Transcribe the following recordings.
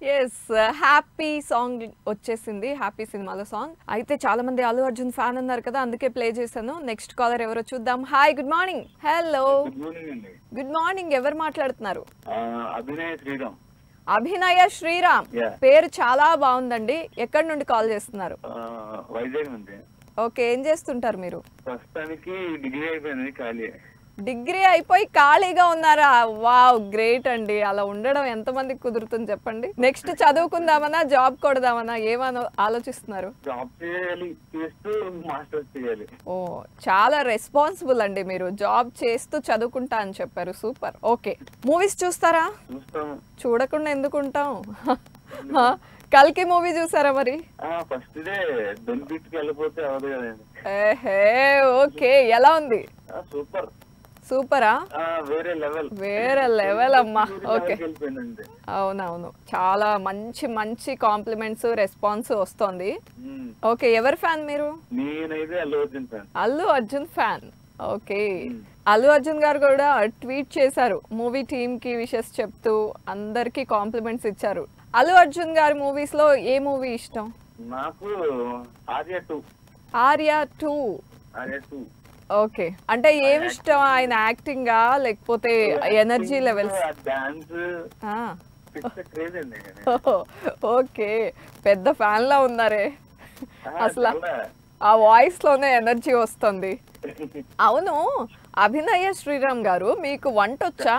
Yes happy song వచ్చేసింది. Happy సినిమాలో song అయితే చాలా మంది అల్లు అర్జున్ ఫ్యాన్ అన్నారు కదా, అందుకే ప్లే చేశాను. నెక్స్ట్ కాలర్ ఎవరో చూద్దాం. Hi, good morning. Hello, good morning. ఎవరు మాట్లాడుతున్నారు? అభినయ శ్రీరామ్. పేరు చాలా బాగుందండి. ఎక్కడి నుండి కాల్ చేస్తున్నారు? వైజాగ్ నుండి. ఓకే, ఏం చేస్తుంటారు మీరు? ప్రస్తుతానికి డిగ్రీ అయిపోయింది, ఖాళీ. డిగ్రీ అయిపోయి ఖాళీగా ఉన్నారా? వావ్, గ్రేట్ అండి. అలా ఉండడం ఎంతమందికి కుదురుతుంది చెప్పండి. నెక్స్ట్ చదువుకుందామన్నా, జాబ్ కొడదామన్నా, ఏమని ఆలోచిస్తున్నారు? జాబ్ చేయాలి, చేస్తూ మాస్టర్స్ చేయాలి. ఓ, చాలా రెస్పాన్సిబుల్ అండి మీరు. జాబ్ చేస్తూ చదువుకుంటా అని చెప్పారు. సూపర్. ఓకే, మూవీస్ చూస్తారా? చూస్తాం. చూడకుండా ఎందుకుంటాం? కల్కి మూవీ చూసారా మరి? ఫస్ట్ డే బెనిఫిట్ కి వెళ్ళిపోతే అవదు కదండి. ఓకే, ఎలా ఉంది? సూపర్. సూపరా? వేరే లెవెల్. వేరే లెవెల్ అమ్మా. ఓకే, అవునవును, చాలా మంచి మంచి కాంప్లిమెంట్స్, రెస్పాన్స్ వస్తోంది. ఓకే, ఎవరు ఫ్యాన్ మీరు? నేనైతే Allu Arjun fan. Allu Arjun fan. Okay, Allu Arjun గారు కూడా ట్వీట్ చేశారు, మూవీ టీమ్ కి విషెస్ చెప్తూ అందరికి కాంప్లిమెంట్స్ ఇచ్చారు. అల్లు అర్జున్ గారి మూవీస్ లో ఏ మూవీ ఇష్టం? నాకు ఆర్య 2. ఆర్య 2. ఓకే, అంటే ఏమి ఇష్టం? ఆయన యాక్టింగ్ లేకపోతే ఎనర్జీ లెవెల్స్? ఓకే, పెద్ద ఫ్యాన్ లా ఉన్నారే అసలు. ఆ వాయిస్ లోనే ఎనర్జీ వస్తుంది. అవును, అభినయ శ్రీరామ్ గారు, మీకు వంట వచ్చా?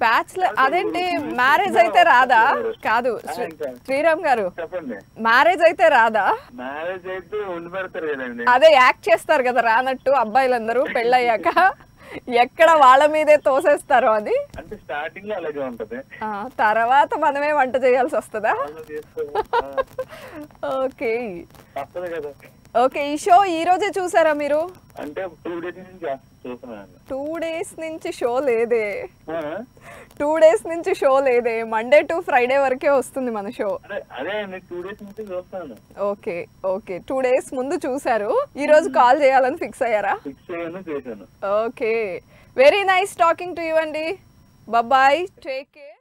బ్యాచులర్ అదేంటి? మ్యారేజ్ అయితే రాదా? కాదు శ్రీరామ్ గారు, మ్యారేజ్ అయితే రాదా? మ్యారేజ్ అయితే ఉండి పెడతారు కదండి. అదే యాక్ట్ చేస్తారు కదా రానట్టు అబ్బాయిలందరూ పెళ్ళయ్యాక ఎక్కడ వాళ్ళ మీదే తోసేస్తారు. అది అంటే స్టార్టింగ్ లో అలాగే ఉంటది, తర్వాత మనమే వంట చేయాల్సి వస్తుందా? ఓకే, తప్పదు కదా. ఓకే, ఈ షో ఈ రోజే చూసారా మీరు? అంటే 2 days నుంచి చూస్తున్నాను. 2 days నుంచి షో లేదే. 2 days నుంచి షో లేదే. మండే టు ఫ్రైడే వరకే వస్తుంది మన షో. అదే 2 days నుంచి చూస్తాను. ఓకే ఓకే, 2 days ముందు చూసారు. ఈ రోజు కాల్ చేయాలని ఫిక్స్ అయ్యారా? ఫిక్స్ అయ్యాను, చేశాను. Okay, very nice talking to you అండి. Bye, take care.